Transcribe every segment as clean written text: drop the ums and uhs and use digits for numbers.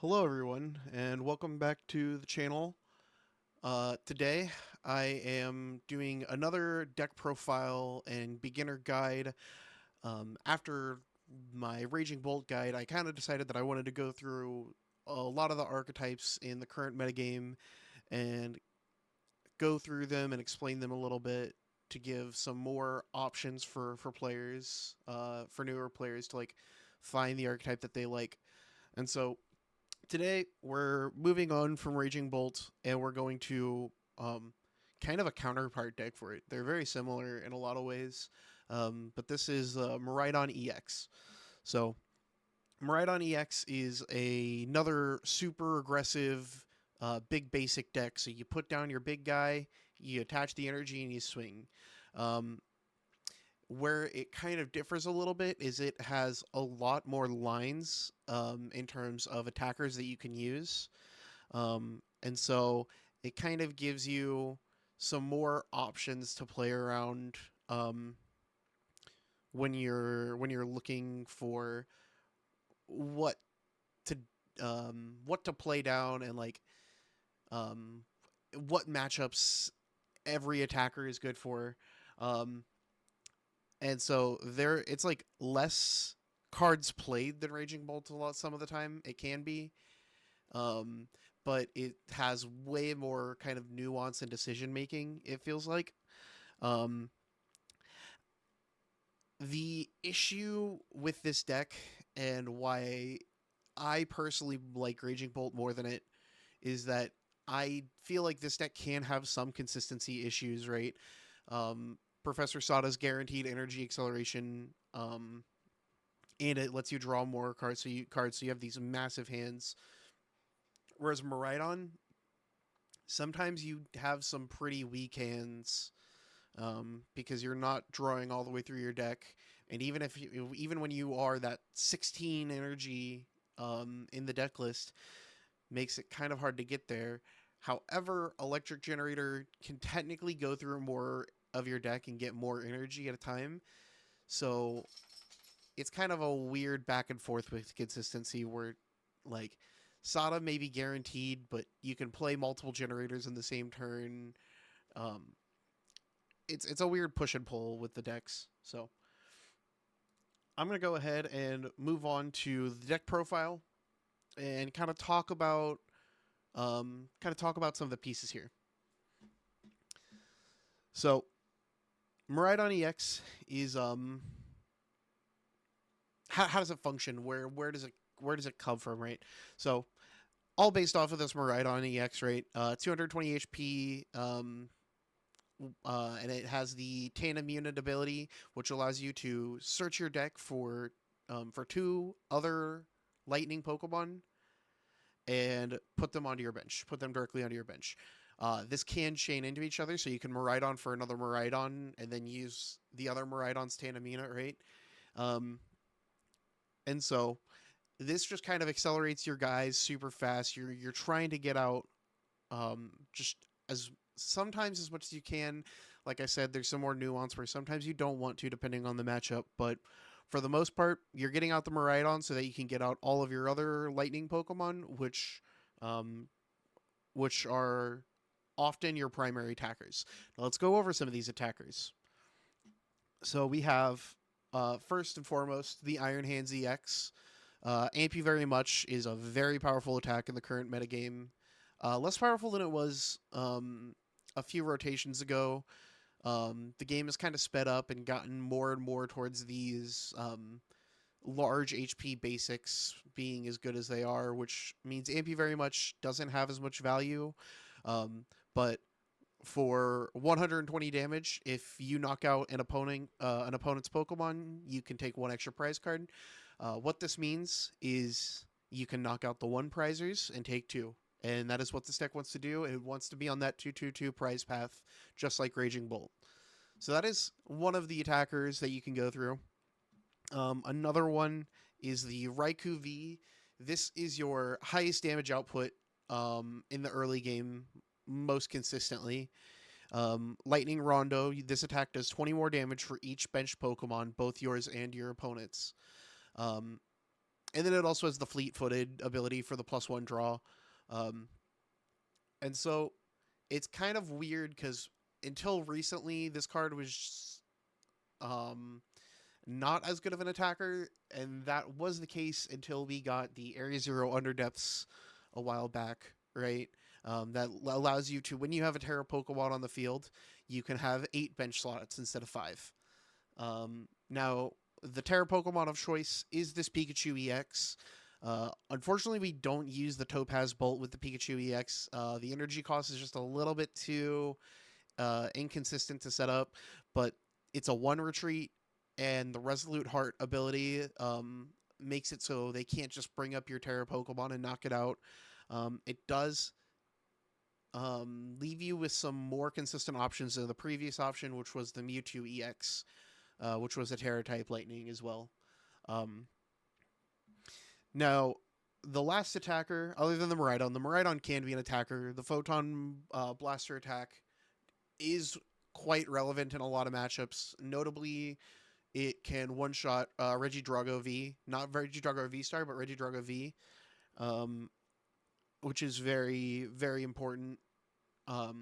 Hello everyone, and welcome back to the channel. Today, I am doing another deck profile and beginner guide. After my Raging Bolt guide, I kind of decided that I wanted to go through a lot of the archetypes in the current metagame and go through them and explain them a little bit to give some more options for players, for newer players to find the archetype that they like. And so today we're moving on from Raging Bolt, and we're going to kind of a counterpart deck for it. They're very similar in a lot of ways, but this is Miraidon EX. So Miraidon EX is another super aggressive, big basic deck. So you put down your big guy, you attach the energy, and you swing. Um, where it kind of differs a little bit is it has a lot more lines in terms of attackers that you can use, and so it kind of gives you some more options to play around when you're looking for what to what to play down and um, what matchups every attacker is good for. Um, and so there it's like less cards played than Raging Bolt a lot some of the time. It can be. Um, but it has way more kind of nuance and decision making, it feels like. Um, the issue with this deck and why I personally like Raging Bolt more than it is that I feel like this deck can have some consistency issues, right? Professor Sada's guaranteed energy acceleration, and it lets you draw more cards, so you have these massive hands. Whereas Miraidon, sometimes you have some pretty weak hands, because you're not drawing all the way through your deck, and even when you are that 16 energy in the deck list, makes it kind of hard to get there. However, Electric Generator can technically go through more of your deck and get more energy at a time. So it's kind of a weird back and forth with consistency where, like, Sada may be guaranteed, but you can play multiple generators in the same turn. Um, it's a weird push and pull with the decks. So I'm gonna go ahead and move on to the deck profile and kind of talk about some of the pieces here. So Miraidon EX is how does it function? Where does it come from, right? So all based off of this Miraidon EX, right? 220 HP, and it has the Tandem Unit ability, which allows you to search your deck for two other Lightning Pokemon and put them onto your bench. Put them directly onto your bench. This can chain into each other, so you can Miraidon for another Miraidon, and then use the other Miraidon's Tandem Unit, right? Um, and so this just kind of accelerates your guys super fast. You're trying to get out just as sometimes as much as you can. Like I said, there's some more nuance where sometimes you don't want to, depending on the matchup. But for the most part, you're getting out the Miraidon so that you can get out all of your other Lightning Pokemon, um, which are often your primary attackers. Now let's go over some of these attackers. So we have first and foremost the Iron Hands EX. Amp You Very Much is a very powerful attack in the current metagame. Less powerful than it was a few rotations ago. The game has kind of sped up and gotten more and more towards these large HP basics being as good as they are, which means Amp You Very Much doesn't have as much value. But for 120 damage, if you knock out an opponent's Pokemon, you can take one extra prize card. What this means is you can knock out the one prizers and take two. And that is what this deck wants to do. It wants to be on that 2/2/2 prize path, just like Raging Bolt. So that is one of the attackers that you can go through. Another one is the Raikou V. This is your highest damage output in the early game, most consistently. Lightning Rondo. This attack does 20 more damage for each bench Pokemon, both yours and your opponent's. Um, And then it also has the fleet-footed ability for the +1 draw. Um, and so it's kind of weird because until recently, this card was um, not as good of an attacker, and that was the case until we got the Area Zero Underdepths a while back, right? That allows you to, when you have a Terra Pokemon on the field, you can have 8 bench slots instead of 5. Now, the Terra Pokemon of choice is this Pikachu EX. Unfortunately, we don't use the Topaz Bolt with the Pikachu EX. The energy cost is just a little bit too inconsistent to set up, but it's a 1 retreat, and the Resolute Heart ability makes it so they can't just bring up your Terra Pokemon and knock it out. It does leave you with some more consistent options than the previous option, which was the Mewtwo EX, which was a Terra type Lightning as well. Now, the last attacker, other than the Miraidon can be an attacker. The Photon Blaster attack is quite relevant in a lot of matchups. Notably, it can one-shot Regidrago V, not Regidrago V-Star, but Regidrago V, which is very, very important. But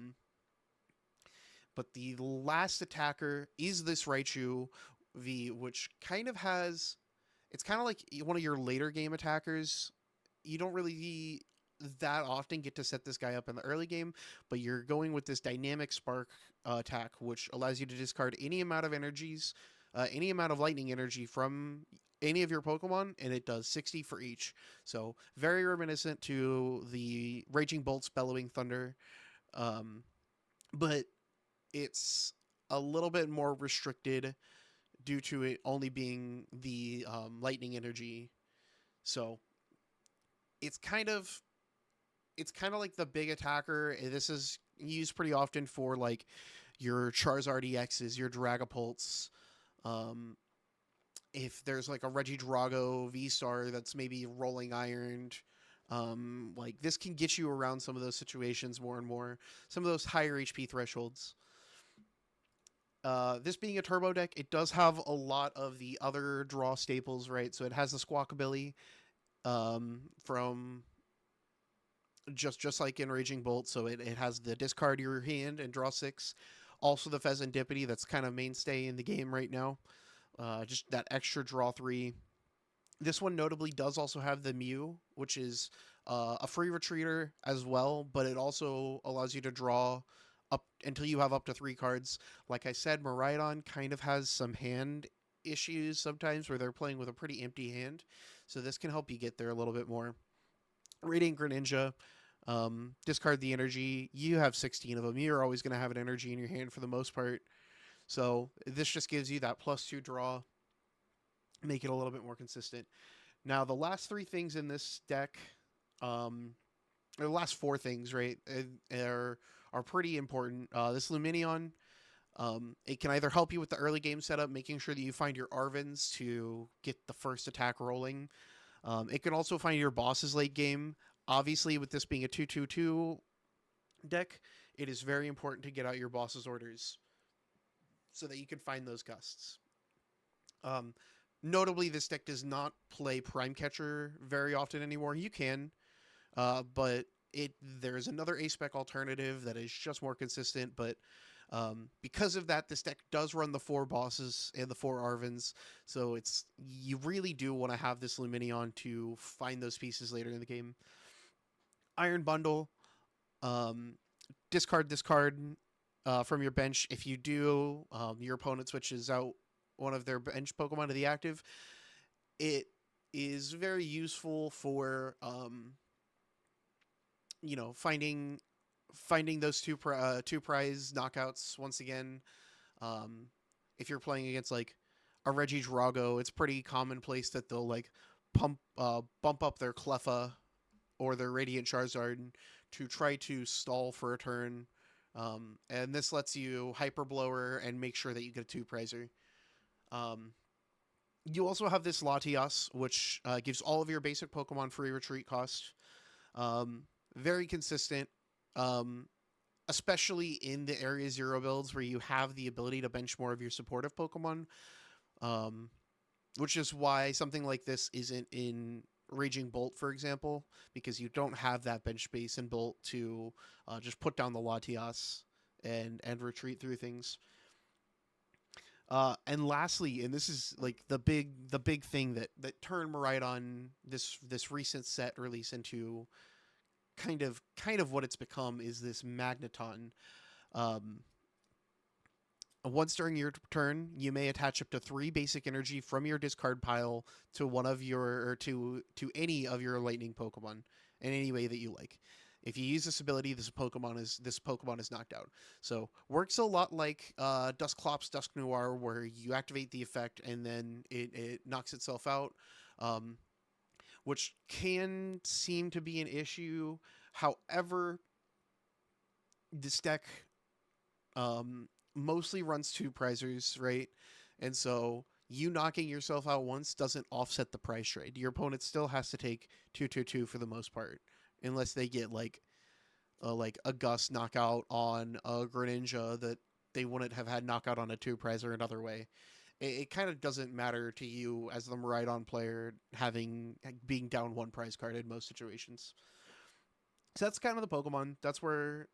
the last attacker is this Raichu V, which kind of has... It's kind of like one of your later game attackers. You don't really that often get to set this guy up in the early game, but you're going with this dynamic spark attack, which allows you to discard any amount of energies, any amount of lightning energy from any of your Pokemon, and it does 60 for each. So very reminiscent to the Raging Bolt's Bellowing Thunder, but it's a little bit more restricted due to it only being the lightning energy. So it's kind of like the big attacker. This is used pretty often for like your Charizard EXs, your Dragapults. If there's like a Regidrago V-Star that's maybe rolling ironed, like this can get you around some of those situations more and more, some of those higher HP thresholds. This being a turbo deck, it does have a lot of the other draw staples, right? So it has the Squawkabilly from just like in Raging Bolt. So it has the discard your hand and draw 6. Also the Fezandipiti, that's kind of mainstay in the game right now. Just that extra draw 3. This one notably does also have the Mew, which is a free retreater as well, but it also allows you to draw up until you have up to 3 cards. Like I said, Miraidon kind of has some hand issues sometimes where they're playing with a pretty empty hand, so this can help you get there a little bit more. Radiant Greninja, discard the energy. You have 16 of them. You're always going to have an energy in your hand for the most part, so this just gives you that +2 draw, make it a little bit more consistent. Now, the last 3 things in this deck, or the last 4 things, right, are pretty important. This Lumineon, it can either help you with the early game setup, making sure that you find your Arvens to get the first attack rolling. It can also find your bosses late game. Obviously, with this being a 2/2/2 deck, it is very important to get out your boss's orders so that you can find those gusts. Notably, this deck does not play Prime Catcher very often anymore. You can, but there's another A-Spec alternative that is just more consistent, but because of that, this deck does run the 4 bosses and the 4 Arvens, so you really do want to have this Lumineon to find those pieces later in the game. Iron Bundle, discard this card from your bench. If you do, your opponent switches out one of their bench Pokemon to the active. It is very useful for finding those two prize knockouts once again. If you're playing against like a Regidrago, it's pretty commonplace that they'll like bump up their Cleffa or their Radiant Charizard to try to stall for a turn. And this lets you Hyper Blower and make sure that you get a 2 prizer. You also have this Latias, which gives all of your basic Pokemon free retreat cost. Very consistent, especially in the Area Zero builds where you have the ability to bench more of your supportive Pokemon, which is why something like this isn't in Raging Bolt, for example, because you don't have that bench space in Bolt to just put down the Latias and retreat through things. And lastly, and this is like the big thing that turned Miraidon this recent set release into kind of what it's become, is this Magneton. Um, Once during your turn, you may attach up to 3 basic energy from your discard pile to one of your or to any of your lightning Pokemon in any way that you like. If you use this ability, this Pokemon is knocked out. So works a lot like Dusclops Dusk Noir, where you activate the effect and then it knocks itself out, um, which can seem to be an issue. However, this deck mostly runs 2 prizers, right? And so you knocking yourself out once doesn't offset the prize trade. Your opponent still has to take 2/2/2 for the most part, unless they get like a Gus knockout on a Greninja that they wouldn't have had knockout on a 2 prizer another way. It kind of doesn't matter to you as the Miraidon player being down 1 prize card in most situations. So that's kind of the Pokemon. That's where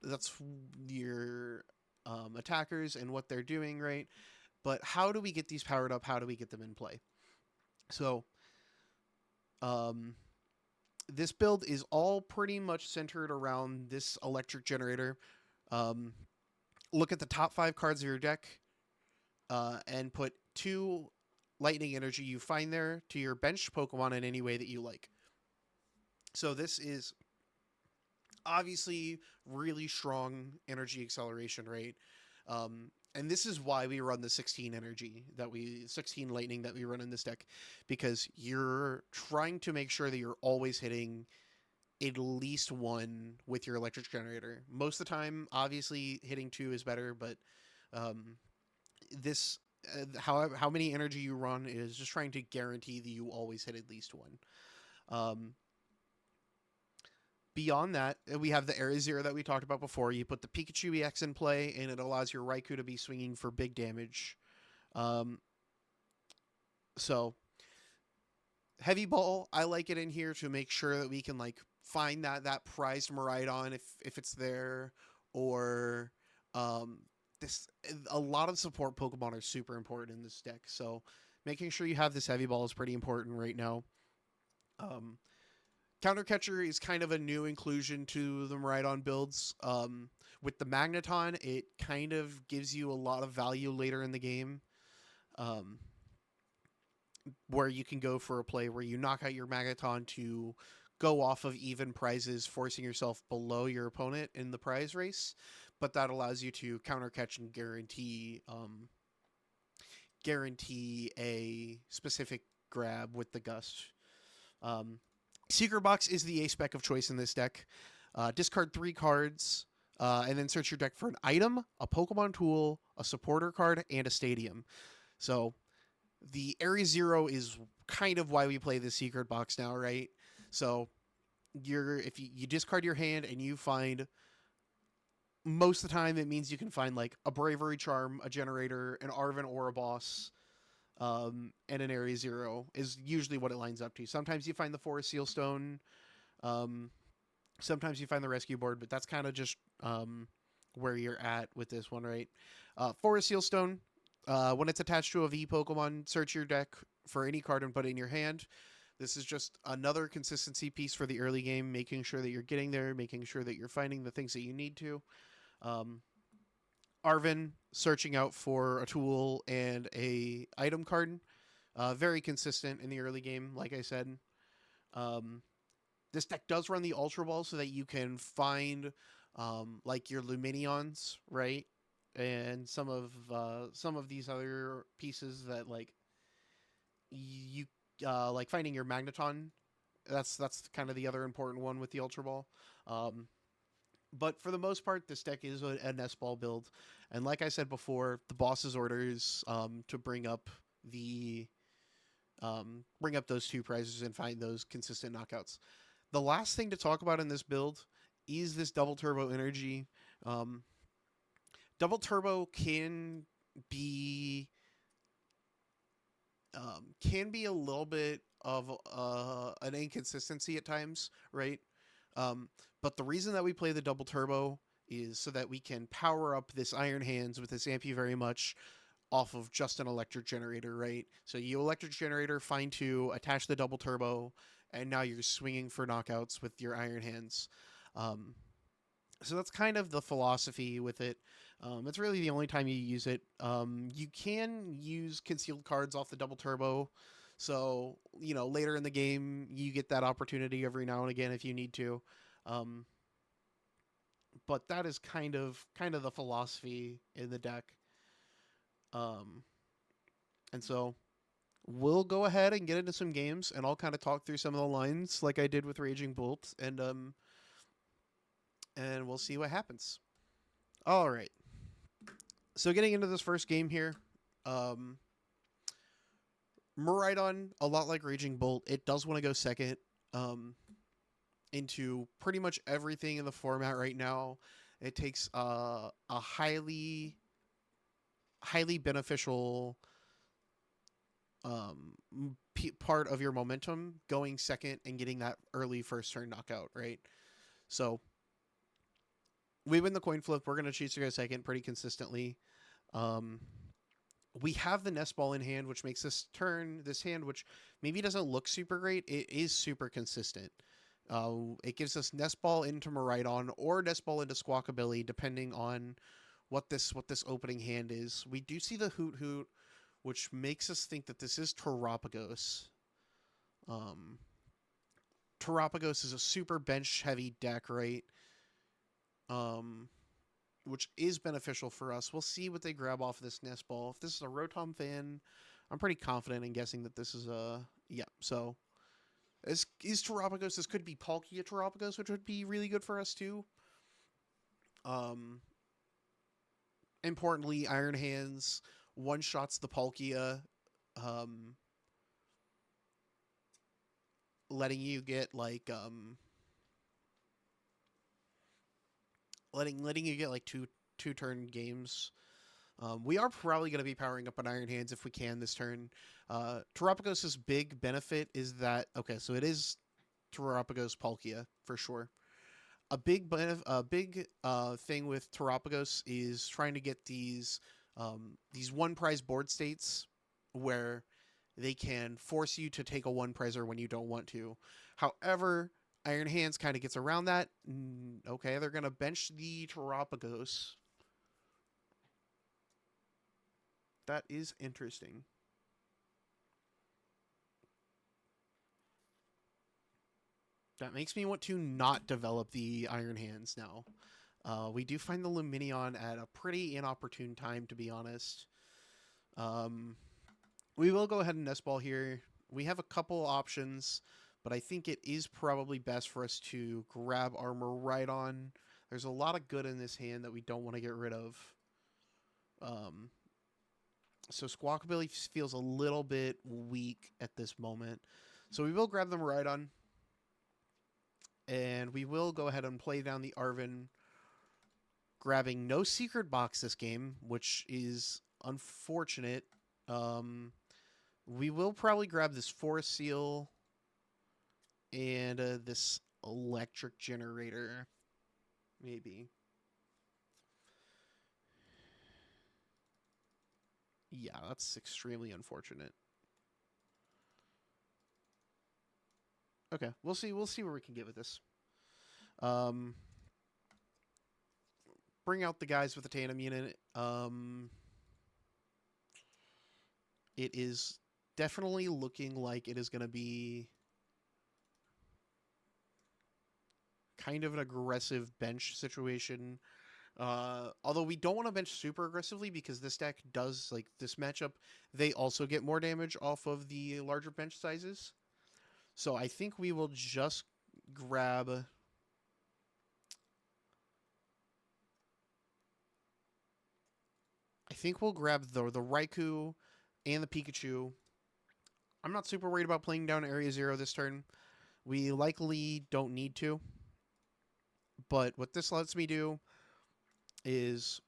that's your attackers and what they're doing, right? But how do we get these powered up? How do we get them in play? So, this build is all pretty much centered around this electric generator. Look at the top 5 cards of your deck, and put 2 lightning energy you find there to your benched Pokemon in any way that you like. So this is obviously really strong energy acceleration, right? And this is why we run the 16 lightning that we run in this deck, because you're trying to make sure that you're always hitting at least 1 with your electric generator. Most of the time, obviously, hitting 2 is better, but this how many energy you run is just trying to guarantee that you always hit at least 1. Beyond that, we have the Area Zero that we talked about before. You put the Pikachu EX in play, and it allows your Raikou to be swinging for big damage. So, Heavy Ball, I like it in here to make sure that we can like find that prized Miraidon if it's there, or this. A lot of support Pokemon are super important in this deck, so making sure you have this Heavy Ball is pretty important right now. Counter Catcher is kind of a new inclusion to the Miraidon builds. With the Magneton, it kind of gives you a lot of value later in the game, where you can go for a play where you knock out your Magneton to go off of even prizes, forcing yourself below your opponent in the prize race. But that allows you to counter catch and guarantee a specific grab with the Gust. Secret Box is the A-spec of choice in this deck. Discard 3 cards, and then search your deck for an item, a Pokemon tool, a supporter card, and a stadium. So the Area Zero is kind of why we play the Secret Box now, right? So if you discard your hand and you find, most of the time it means you can find like a Bravery Charm, a Generator, an Arven or a Boss, and an Area Zero is usually what it lines up to. Sometimes you find the Forest Seal Stone, sometimes you find the Rescue Board, but that's kind of just where you're at with this one, right? Forest Seal Stone, when it's attached to a V Pokemon, search your deck for any card and put it in your hand. This is just another consistency piece for the early game, making sure that you're getting there, making sure that you're finding the things that you need to. Arven, searching out for a tool and a item card. Very consistent in the early game, like I said. This deck does run the Ultra Ball so that you can find like your Lumineons, right? And some of these other pieces that like you like finding your Magneton. That's kind of the other important one with the Ultra Ball. But for the most part, this deck is a Nest Ball build. And like I said before, the boss's orders to bring up those 2 prizes and find those consistent knockouts. The last thing to talk about in this build is this Double Turbo energy. Double Turbo can be a little bit of an inconsistency at times, right? Um, but the reason that we play the double turbo is so that we can power up this Iron Hands with this Ampy very much off of just an electric generator, right? So you electric generator, find two, attach the double turbo, and now you're swinging for knockouts with your Iron Hands. Um, so that's kind of the philosophy with it. It's really the only time you use it. You can use concealed cards off the double turbo. So, later in the game, you get that opportunity every now and again if you need to. Um, but that is kind of the philosophy in the deck. Um, and so we'll go ahead and get into some games, and I'll kind of talk through some of the lines like I did with Raging Bolt, and we'll see what happens. All right. So getting into this first game here, um, Miraidon, a lot like Raging Bolt, it does want to go second into pretty much everything in the format right now. It takes a highly beneficial part of your momentum going second and getting that early first turn knockout, right? So we win the coin flip. We're going to choose to go second pretty consistently. Um, we have the Nest Ball in hand, which makes this hand, which maybe doesn't look super great, it is super consistent. It gives us Nest Ball into Miraidon or Nest Ball into Squawkabilly, depending on what this opening hand is. We do see the Hoot Hoot, which makes us think that this is Terapagos. Terapagos is a super bench-heavy deck, right? Which is beneficial for us. We'll see what they grab off of this Nest Ball. If this is a Rotom fan, I'm pretty confident in guessing that this is a... Yeah, so... Is Terapagos. This could be Palkia Terapagos, which would be really good for us, too. Importantly, Iron Hands one-shots the Palkia, letting you get, like, letting you get, like, two-turn games. We are probably going to be powering up on Iron Hands if we can this turn. Terapagos' big benefit is that... Okay, so it is Terapagos Palkia, for sure. A big thing with Terapagos is trying to get these one prize board states where they can force you to take a one prizer when you don't want to. However, Iron Hands kind of gets around that. Okay, they're gonna bench the Terapagos. That is interesting. That makes me want to not develop the Iron Hands now. We do find the Lumineon at a pretty inopportune time, to be honest. We will go ahead and Nest Ball here. We have a couple options, but I think it is probably best for us to grab our Miraidon. There's a lot of good in this hand that we don't want to get rid of. So Squawkabilly feels a little bit weak at this moment. So we will grab the Miraidon. And we will go ahead and play down the Arven, grabbing no Secret Box this game, which is unfortunate. We will probably grab this Forest Seal and this Electric Generator, maybe. Yeah, that's extremely unfortunate. Okay, we'll see where we can get with this. Bring out the guys with the Tandem unit. It is definitely looking like it is going to be kind of an aggressive bench situation. Although we don't want to bench super aggressively because this deck does, like, this matchup, they also get more damage off of the larger bench sizes. So I think we will just grab... I think we'll grab the Raikou and the Pikachu. I'm not super worried about playing down Area 0 this turn. We likely don't need to. But what this lets me do is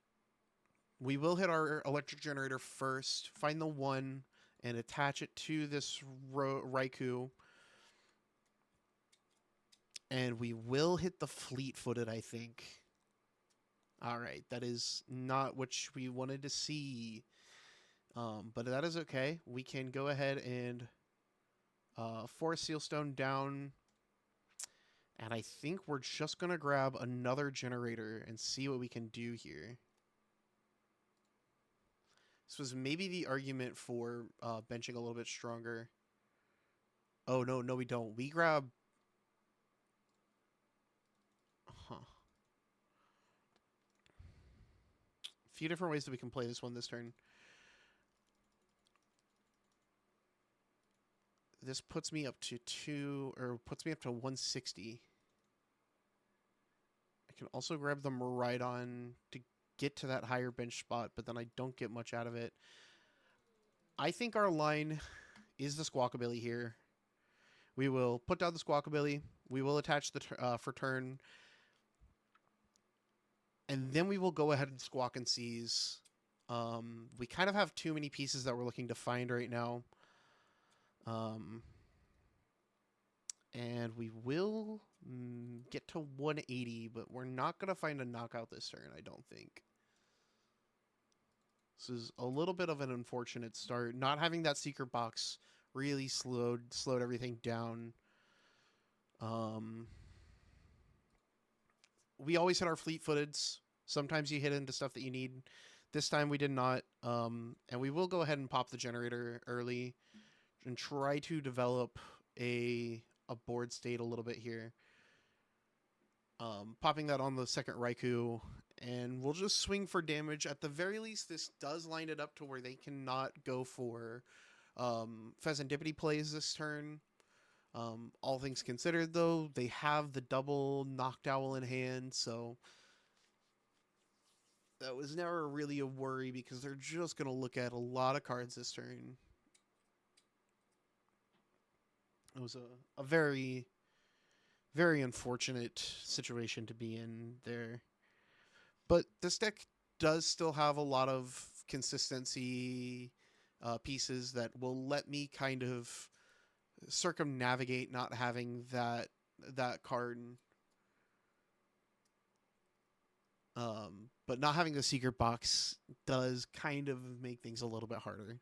we will hit our Electric Generator first, find the 1, and attach it to this Raikou. And we will hit the fleet-footed, I think. All right, that is not what we wanted to see. But that is okay. We can go ahead and force Sealstone down. And I think we're just going to grab another generator and see what we can do here. This was maybe the argument for benching a little bit stronger. Oh, no, we don't. We grab... Huh. A few different ways that we can play this one this turn. This puts me up to puts me up to 160. I can also grab the Miraidon to get to that higher bench spot, but then I don't get much out of it. I think our line is the Squawkabilly here. We will put down the Squawkabilly. We will attach the for turn. And then we will go ahead and Squawk and Seize. We kind of have too many pieces that we're looking to find right now. And we will get to 180, but we're not going to find a knockout this turn, I don't think. This is a little bit of an unfortunate start. Not having that Secret Box really slowed everything down. We always hit our fleet-footeds. Sometimes you hit into stuff that you need. This time we did not. And we will go ahead and pop the generator early and try to develop a board state a little bit here. Popping that on the second Raikou, and we'll just swing for damage. At the very least, this does line it up to where they cannot go for Fezandipiti plays this turn. All things considered, though, they have the double Noctowl in hand, so that was never really a worry because they're just going to look at a lot of cards this turn. It was a very, very unfortunate situation to be in there. But this deck does still have a lot of consistency pieces that will let me kind of circumnavigate not having that card. But not having the Secret Box does kind of make things a little bit harder.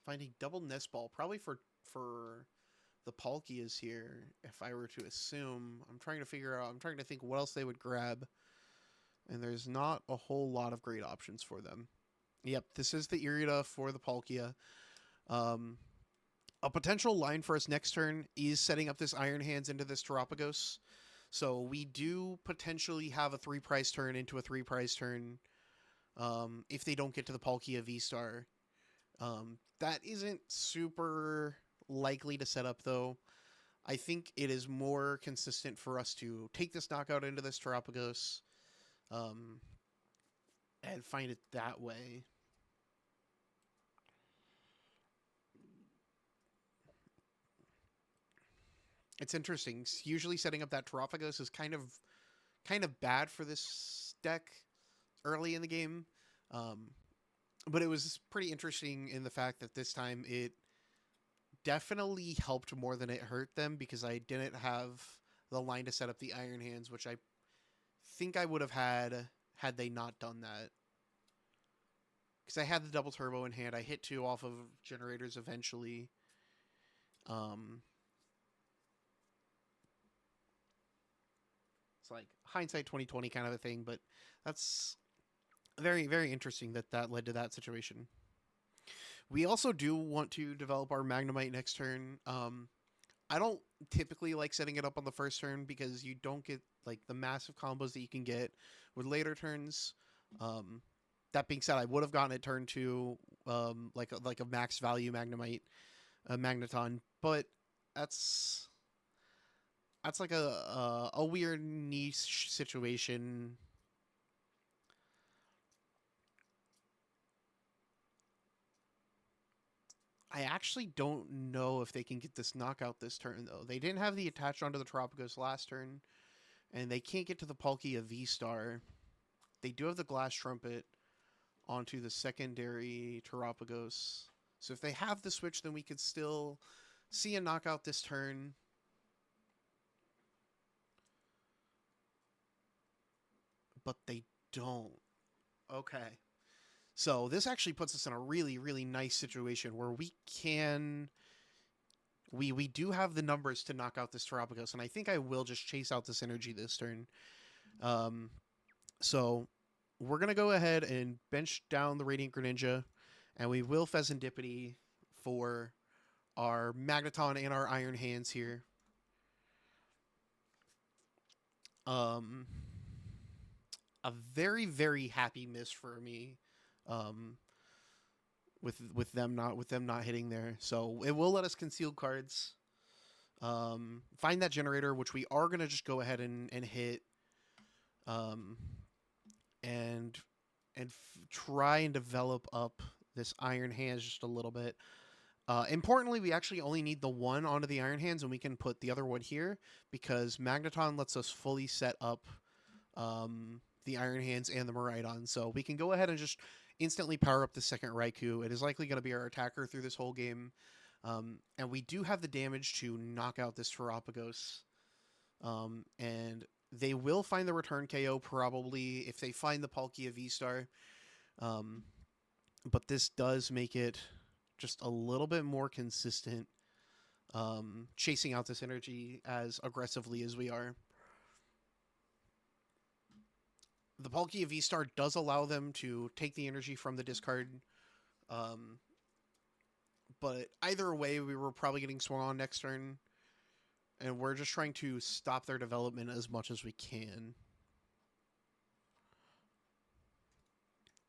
Finding double Nest Ball, probably for the Palkias here, if I were to assume. I'm trying to think what else they would grab. And there's not a whole lot of great options for them. Yep, this is the Irida for the Palkia. A potential line for us next turn is setting up this Iron Hands into this Terapagos. So we do potentially have a 3-prize turn into a 3-prize turn if they don't get to the Palkia V-Star. That isn't super likely to set up, though. I think it is more consistent for us to take this knockout into this Terapagos and find it that way. It's interesting. Usually setting up that Terapagos is kind of bad for this deck early in the game. But it was pretty interesting in the fact that this time it definitely helped more than it hurt them because I didn't have the line to set up the Iron Hands, which I think I would have had they not done that. Because I had the double turbo in hand. I hit 2 off of generators eventually. It's like hindsight 2020 kind of a thing, but that's very, very interesting that led to that situation. We also do want to develop our Magnemite next turn. I don't typically like setting it up on the first turn because you don't get like the massive combos that you can get with later turns. That being said, I would have gotten it turn 2, like a max value Magnemite, Magneton, but that's like a weird niche situation. I actually don't know if they can get this knockout this turn, though. They didn't have the attach onto the Tropicos last turn, and they can't get to the Palkia V-Star. They do have the Glass Trumpet onto the secondary Terapagos. So if they have the switch, then we could still see a knockout this turn. But they don't. Okay. So this actually puts us in a really, really nice situation where we can... We do have the numbers to knock out this Terapagos, and I think I will just chase out this energy this turn. So we're going to go ahead and bench down the Radiant Greninja, and we will Fezandipiti for our Magneton and our Iron Hands here. A very, very happy miss for me. With them not hitting there. So it will let us conceal cards. Find that generator, which we are gonna just go ahead and hit. And try and develop up this Iron Hands just a little bit. Importantly, we actually only need the one onto the Iron Hands, and we can put the other one here because Magneton lets us fully set up the Iron Hands and the Miraidon. So we can go ahead and just instantly power up the second Raikou. It is likely going to be our attacker through this whole game. And we do have the damage to knock out this Terapagos. And they will find the return KO probably if they find the Palkia V-Star. But this does make it just a little bit more consistent, chasing out this energy as aggressively as we are. The Palkia V-Star does allow them to take the energy from the discard. But either way, we were probably getting swung on next turn. And we're just trying to stop their development as much as we can.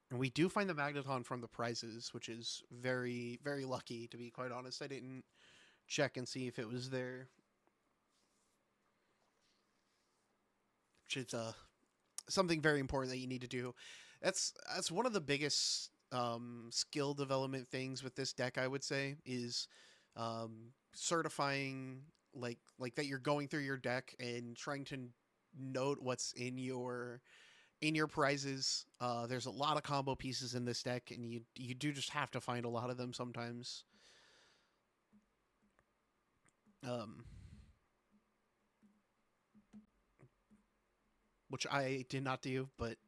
And we do find the Magneton from the prizes, which is very, very lucky, to be quite honest. I didn't check and see if it was there. Which is something very important that you need to do. That's one of the biggest skill development things with this deck, I would say, is certifying like that you're going through your deck and trying to note what's in your prizes. There's a lot of combo pieces in this deck, and you do just have to find a lot of them sometimes. Which I did not do, but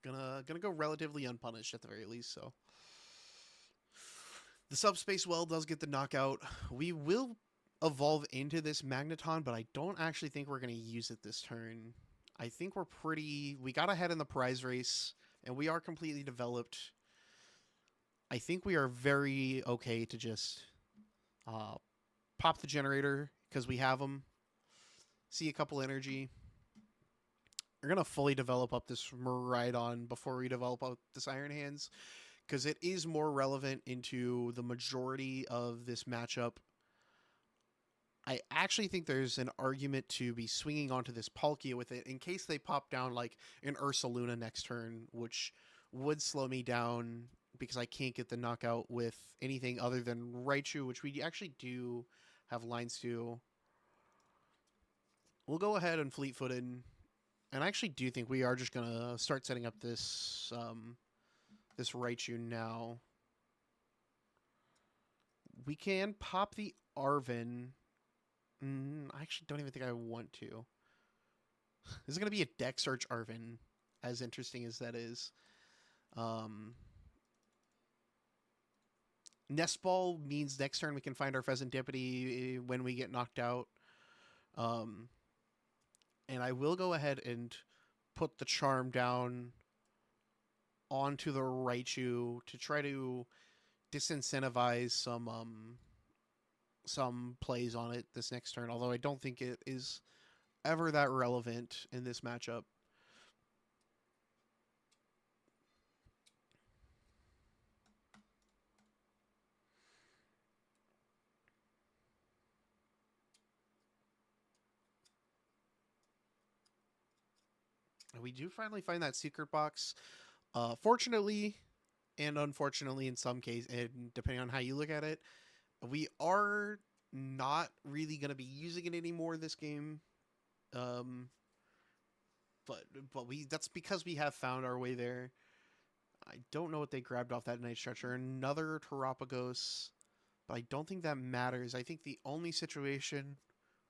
gonna go relatively unpunished at the very least. So the Subspace Well does get the knockout. We will evolve into this Magneton, but I don't actually think we're gonna use it this turn. I think we got ahead in the prize race, and we are completely developed. I think we are very okay to just pop the generator because we have them. See a couple energy. We're going to fully develop up this Miraidon before we develop up this Iron Hands, because it is more relevant into the majority of this matchup. I actually think there's an argument to be swinging onto this Palkia with it in case they pop down like an Ursaluna next turn, which would slow me down because I can't get the knockout with anything other than Raichu, which we actually do have lines to. We'll go ahead and fleet-footed. And I actually do think we are just going to start setting up this this Raichu now. We can pop the Arven. I actually don't even think I want to. This is going to be a deck search Arven, as interesting as that is. Nest Ball means next turn we can find our Fezandipiti when we get knocked out. And I will go ahead and put the Charm down onto the Raichu to try to disincentivize some plays on it this next turn, although I don't think it is ever that relevant in this matchup. We do finally find that secret box. Fortunately, And unfortunately, in some cases, and depending on how you look at it, we are not really going to be using it anymore this game. Um, but we that's because we have found our way there. I don't know what they grabbed off that Night Stretcher. Another Terapagos, but I don't think that matters. I think the only situation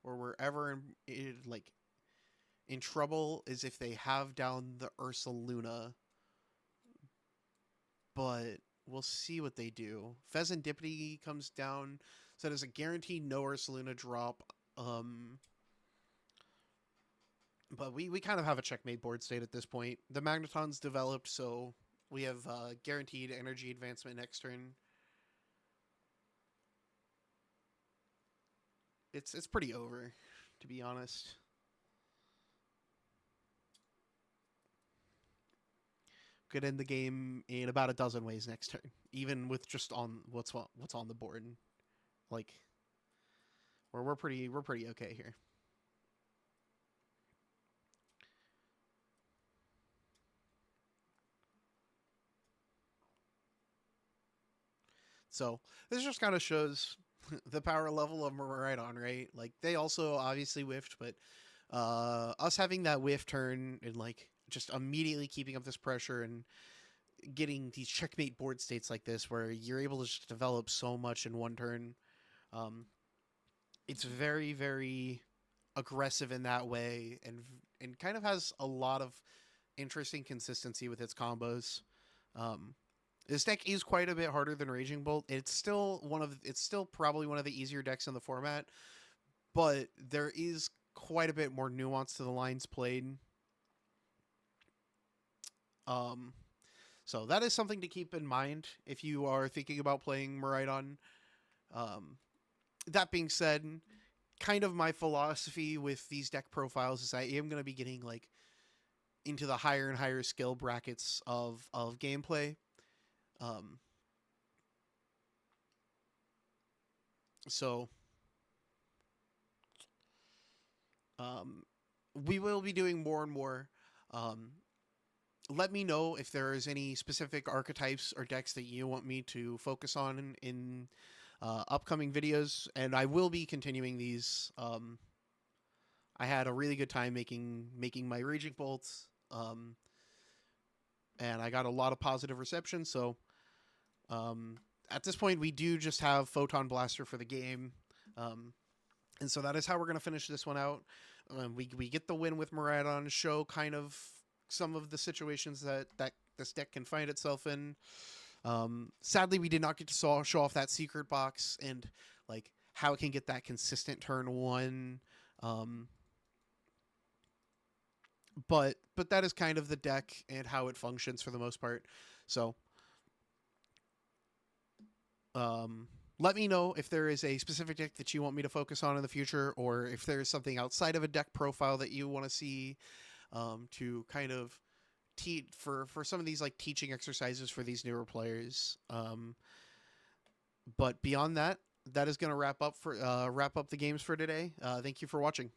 where we're ever in trouble is if they have down the Ursaluna. But we'll see what they do. Fezandipiti comes down, so there's a guaranteed no Ursaluna drop. But we kind of have a checkmate board state at this point. The Magneton's developed, so we have guaranteed energy advancement next turn. It's pretty over, to be honest. Could end the game in about a dozen ways next turn, even with just on what's on the board. Like, we're pretty okay here. So this just kind of shows the power level of Miraidon, right? Like, they also obviously whiffed, but us having that whiff turn and like just immediately keeping up this pressure and getting these checkmate board states like this where you're able to just develop so much in one turn. It's very, very aggressive in that way, and kind of has a lot of interesting consistency with its combos. This deck is quite a bit harder than Raging Bolt. It's still probably one of the easier decks in the format, but there is quite a bit more nuance to the lines played. So that is something to keep in mind if you are thinking about playing Miraidon. That being said, kind of my philosophy with these deck profiles is I am going to be getting like into the higher and higher skill brackets of gameplay. So we will be doing more and more. Let me know if there is any specific archetypes or decks that you want me to focus on in upcoming videos, and I will be continuing these. I had a really good time making my Raging Bolts, and I got a lot of positive reception. So at this point, we do just have Photon Blaster for the game, and so that is how we're going to finish this one out. We get the win with Miraidon, show kind of some of the situations that this deck can find itself in. Sadly, we did not get to show off that secret box and like how it can get that consistent turn one. But that is kind of the deck and how it functions for the most part. So let me know if there is a specific deck that you want me to focus on in the future, or if there is something outside of a deck profile that you want to see, to kind of for some of these like teaching exercises for these newer players. But beyond that, that is going to wrap up the games for today. Thank you for watching.